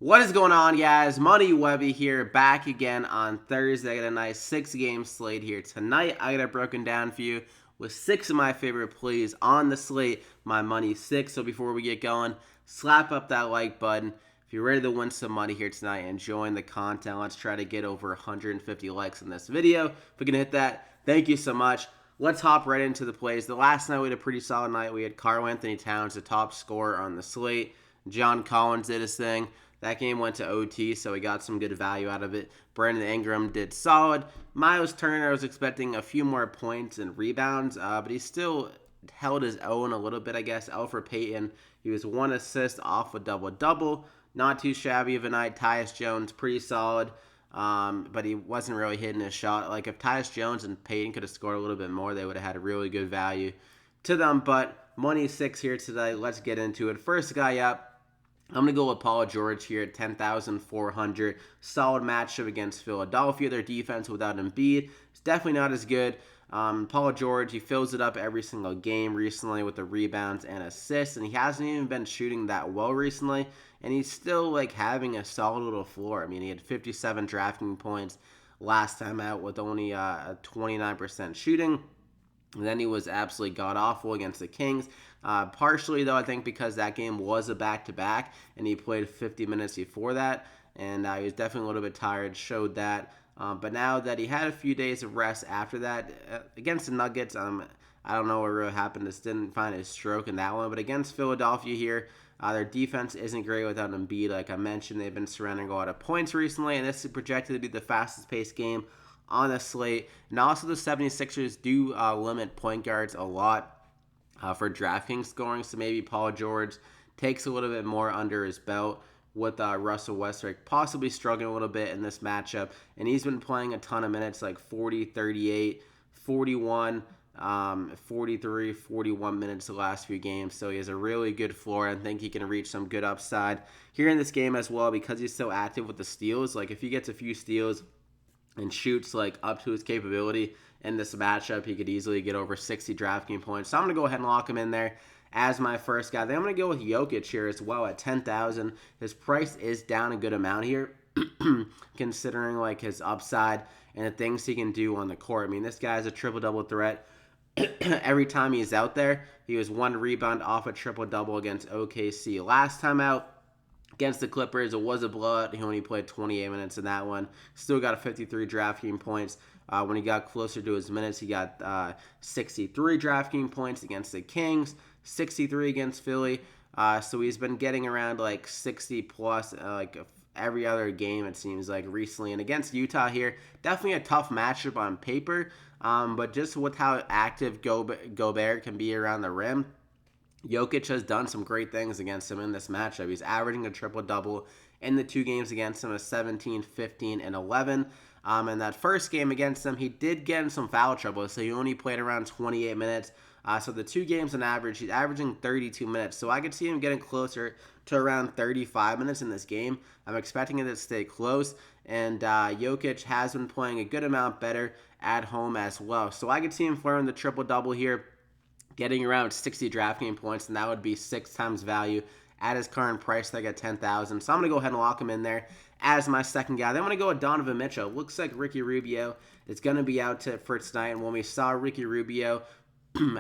What is going on, guys? Money Webby here, back again on Thursday. I got a nice 6-game slate here tonight. I got it broken down for you with 6 of my favorite plays on the slate. My money 6. So before we get going, slap up that like button. If you're ready to win some money here tonight and enjoying the content, let's try to get over 150 likes in this video. If we can hit that, thank you so much. Let's hop right into the plays. The last night we had a pretty solid night. We had Karl-Anthony Towns, the top scorer on the slate. John Collins did his thing. That game went to OT, so we got some good value out of it. Brandon Ingram did solid. Miles Turner, I was expecting a few more points and rebounds, but he still held his own a little bit, I guess. Elfrid Payton, he was 1 assist off a double-double. Not too shabby of a night. Tyus Jones, pretty solid, but he wasn't really hitting his shot. Like, if Tyus Jones and Payton could have scored a little bit more, they would have had a really good value to them. But money 6 here today. Let's get into it. First guy up, I'm going to go with Paul George here at 10,400. Solid matchup against Philadelphia. Their defense without Embiid is definitely not as good. Paul George, he fills it up every single game recently with the rebounds and assists, and he hasn't even been shooting that well recently, and he's still like having a solid little floor. I mean, he had 57 drafting points last time out with only a 29% shooting. And then he was absolutely god-awful against the Kings. Partially, though, I think because that game was a back-to-back, and he played 50 minutes before that, and he was definitely a little bit tired, showed that. But now that he had a few days of rest after that, against the Nuggets, I don't know what really happened. Just didn't find his stroke in that one. But against Philadelphia here, their defense isn't great without Embiid. Like I mentioned, they've been surrendering a lot of points recently, and this is projected to be the fastest-paced game on the slate. And also the 76ers do limit point guards a lot for DraftKings scoring, so maybe Paul George takes a little bit more under his belt with Russell Westbrook possibly struggling a little bit in this matchup. And he's been playing a ton of minutes, like 40, 38, 41, 43, 41 minutes the last few games. So he has a really good floor. I think he can reach some good upside here in this game as well because he's so active with the steals. Like if he gets a few steals and shoots like up to his capability in this matchup, he could easily get over 60 DraftKings points. So I'm going to go ahead and lock him in there as my first guy. Then I'm going to go with Jokic here as well at 10,000. His price is down a good amount here, considering like his upside and the things he can do on the court. I mean, this guy is a triple-double threat. Every time he's out there, he was 1 rebound off a triple-double against OKC. Last time out, against the Clippers, it was a blowout. He only played 28 minutes in that one. Still got a 53 DraftKings points. When he got closer to his minutes, he got 63 DraftKings points against the Kings, 63 against Philly. So he's been getting around like 60 plus like every other game, it seems like, recently. And against Utah here, definitely a tough matchup on paper. But just with how active Gobert can be around the rim, Jokic has done some great things against him in this matchup. He's averaging a triple-double in the 2 games against him of 17, 15, and 11. In that first game against him, he did get in some foul trouble, so he only played around 28 minutes. So the 2 games on average, he's averaging 32 minutes. So I could see him getting closer to around 35 minutes in this game. I'm expecting it to stay close. And Jokic has been playing a good amount better at home as well. So I could see him flaring the triple-double here, getting around 60 DraftKings points, and that would be 6 times value at his current price tag at 10,000. So I'm going to go ahead and lock him in there as my second guy. Then I'm going to go with Donovan Mitchell. Looks like Ricky Rubio is going to be out for tonight. And when we saw Ricky Rubio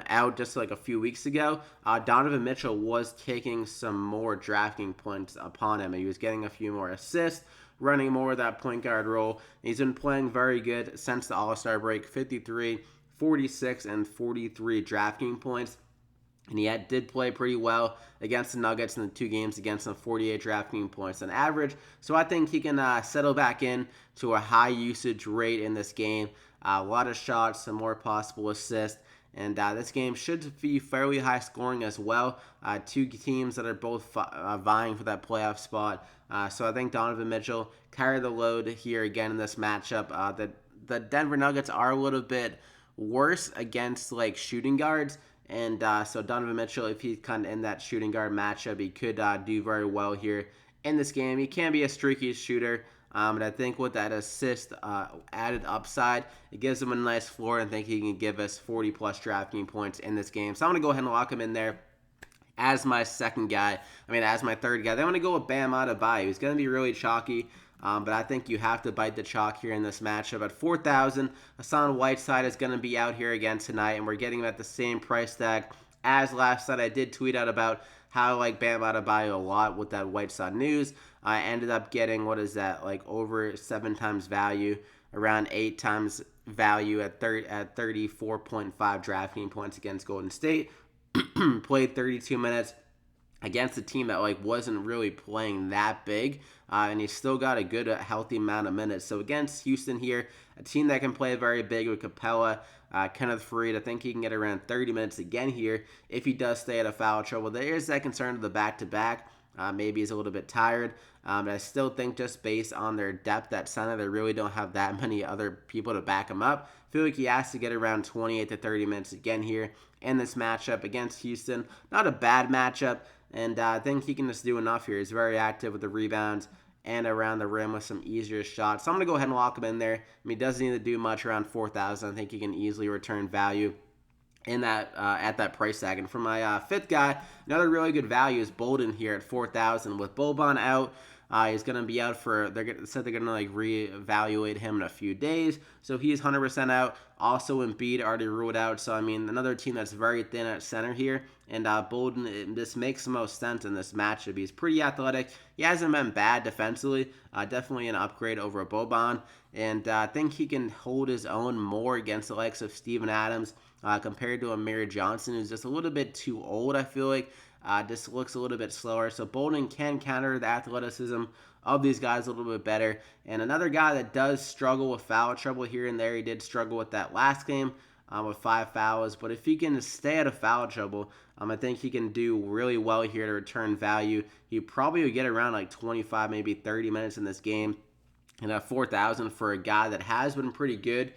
out just like a few weeks ago, Donovan Mitchell was taking some more DraftKings points upon him. He was getting a few more assists, running more of that point guard role. He's been playing very good since the All-Star break, 53, 46, and 43 DraftKings points. And he did play pretty well against the Nuggets in the 2 games against them, 48 DraftKings points on average. So I think he can settle back in to a high usage rate in this game. A lot of shots, some more possible assists. And this game should be fairly high scoring as well. 2 teams that are both vying for that playoff spot. So I think Donovan Mitchell carry the load here again in this matchup. The Denver Nuggets are a little bit worse against like shooting guards, and so Donovan Mitchell, if he's kind of in that shooting guard matchup, he could do very well here in this game. He can be a streaky shooter, and I think with that assist added upside, it gives him a nice floor, and I think he can give us 40 plus DraftKings points in this game. So I'm going to go ahead and lock him in there as my second guy. As my third guy. Then I'm going to go with Bam Adebayo. He's going to be really chalky, but I think you have to bite the chalk here in this matchup. At 4,000, Hassan Whiteside is going to be out here again tonight, and we're getting him at the same price tag as last night. I did tweet out about how I like Bam Adebayo a lot with that Whiteside news. I ended up getting, what is that, like over 7 times value, around 8 times value at 34.5 DraftKings points against Golden State. Played 32 minutes against a team that wasn't really playing that big, and he still got a good healthy amount of minutes. So against Houston here, a team that can play very big with Capella, Kenneth Faried, I think he can get around 30 minutes again here if he does stay out of foul trouble. There is that concern of the back-to-back. Maybe he's a little bit tired, but I still think just based on their depth at center, they really don't have that many other people to back him up. I feel like he has to get around 28 to 30 minutes again here in this matchup against Houston. Not a bad matchup, and I think he can just do enough here. He's very active with the rebounds and around the rim with some easier shots. So I'm going to go ahead and lock him in there. He doesn't need to do much around 4,000. I think he can easily return value in that at that price tag. And for my fifth guy, another really good value is Bolden here at 4,000. With Boban out, he's going to be out for, they're going to reevaluate him in a few days. So he's 100% out. Also Embiid already ruled out. So another team that's very thin at center here. And Bolden, this makes the most sense in this matchup. He's pretty athletic. He hasn't been bad defensively. Definitely an upgrade over Boban. And I think he can hold his own more against the likes of Steven Adams compared to Amir Johnson, who's just a little bit too old, I feel like. Just looks a little bit slower. So Bolden can counter the athleticism of these guys a little bit better. And another guy that does struggle with foul trouble here and there. He did struggle with that last game with 5 fouls. But if he can stay out of foul trouble, I think he can do really well here to return value. He probably would get around 25, maybe 30 minutes in this game. And at 4,000 for a guy that has been pretty good,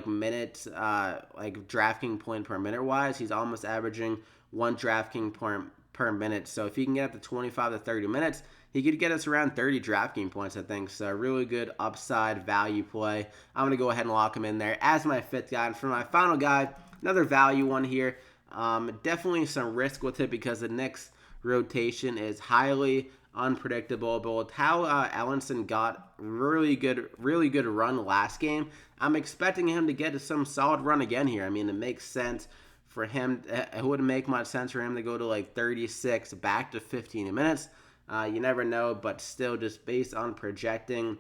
minutes, DraftKings point per minute wise, he's almost averaging 1 DraftKings per minute. So if he can get up to 25 to 30 minutes, he could get us around 30 DraftKings points, I think. So really good upside value play. I'm going to go ahead and lock him in there as my fifth guy. And for my final guy, another value one here. Definitely some risk with it because the Knicks rotation is highly unpredictable. But with how Ellenson got really good run last game, I'm expecting him to get some solid run again here. It makes sense for him. It wouldn't make much sense for him to go to 36 back to 15 minutes. You never know, but still, just based on projecting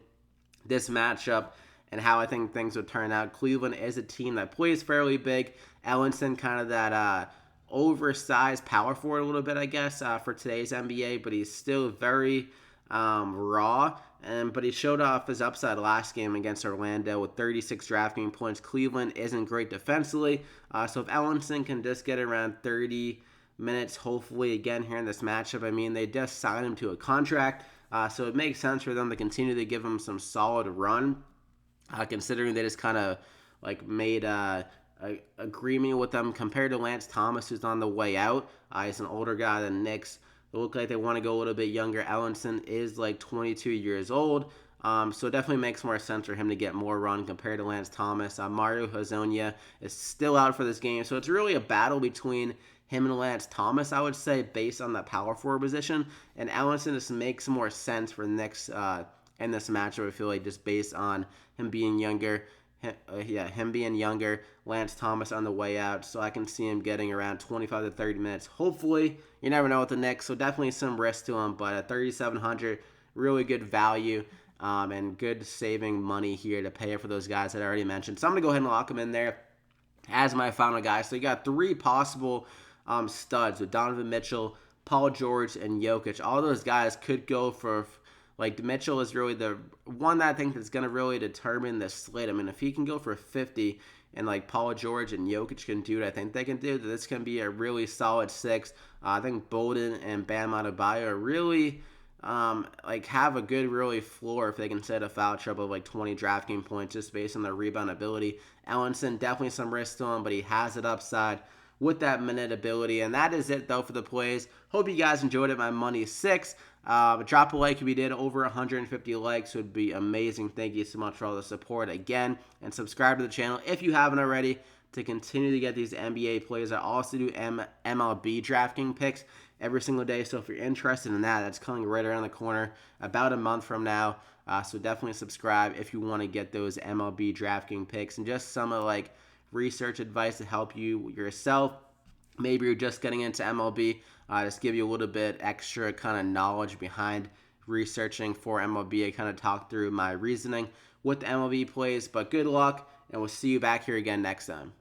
this matchup and how I think things would turn out, Cleveland is a team that plays fairly big. Ellenson, kind of that oversized power forward a little bit, I guess, for today's NBA, but he's still very raw. But he showed off his upside last game against Orlando with 36 DraftKings points. Cleveland isn't great defensively, so if Ellenson can just get around 30 minutes, hopefully again here in this matchup, they just signed him to a contract, so it makes sense for them to continue to give him some solid run, considering they just kind of made a agreement with them compared to Lance Thomas, who's on the way out. He's an older guy than Knicks. They look like they want to go a little bit younger. Ellenson is 22 years old, so it definitely makes more sense for him to get more run compared to Lance Thomas. Mario Hezonja is still out for this game, so it's really a battle between him and Lance Thomas, I would say, based on the power forward position. And Ellenson just makes more sense for the Knicks in this matchup, I feel like, just based on him being younger. Him being younger, Lance Thomas on the way out, so I can see him getting around 25 to 30 minutes. Hopefully, you never know with the Knicks, so definitely some risk to him, but at 3,700, really good value and good saving money here to pay for those guys that I already mentioned. So I'm going to go ahead and lock him in there as my final guy. So you got 3 possible studs with Donovan Mitchell, Paul George, and Jokic. All those guys could go for... Mitchell is really the one that I think is going to really determine the slate. If he can go for 50 and Paul George and Jokic can do what I think they can do, this can be a really solid 6. I think Bolden and Bam Adebayo really have a good really floor if they can set a foul trouble of 20 DraftKings points just based on their rebound ability. Ellenson, definitely some risk to him, but he has it upside with that minute ability. And that is it, though, for the plays. Hope you guys enjoyed it. My money is 6. Drop a like if you did. Over 150 likes would be amazing. Thank you so much for all the support again. And subscribe to the channel if you haven't already to continue to get these NBA plays. I also do MLB DraftKings picks. every single day. So if you're interested in that, that's coming right around the corner about a month from now. So definitely subscribe if you want to get those MLB DraftKings picks and just some of like research advice to help you yourself. Maybe you're just getting into MLB, just give you a little bit extra kind of knowledge behind researching for MLB. I kind of talk through my reasoning with the MLB plays, but good luck, and we'll see you back here again next time.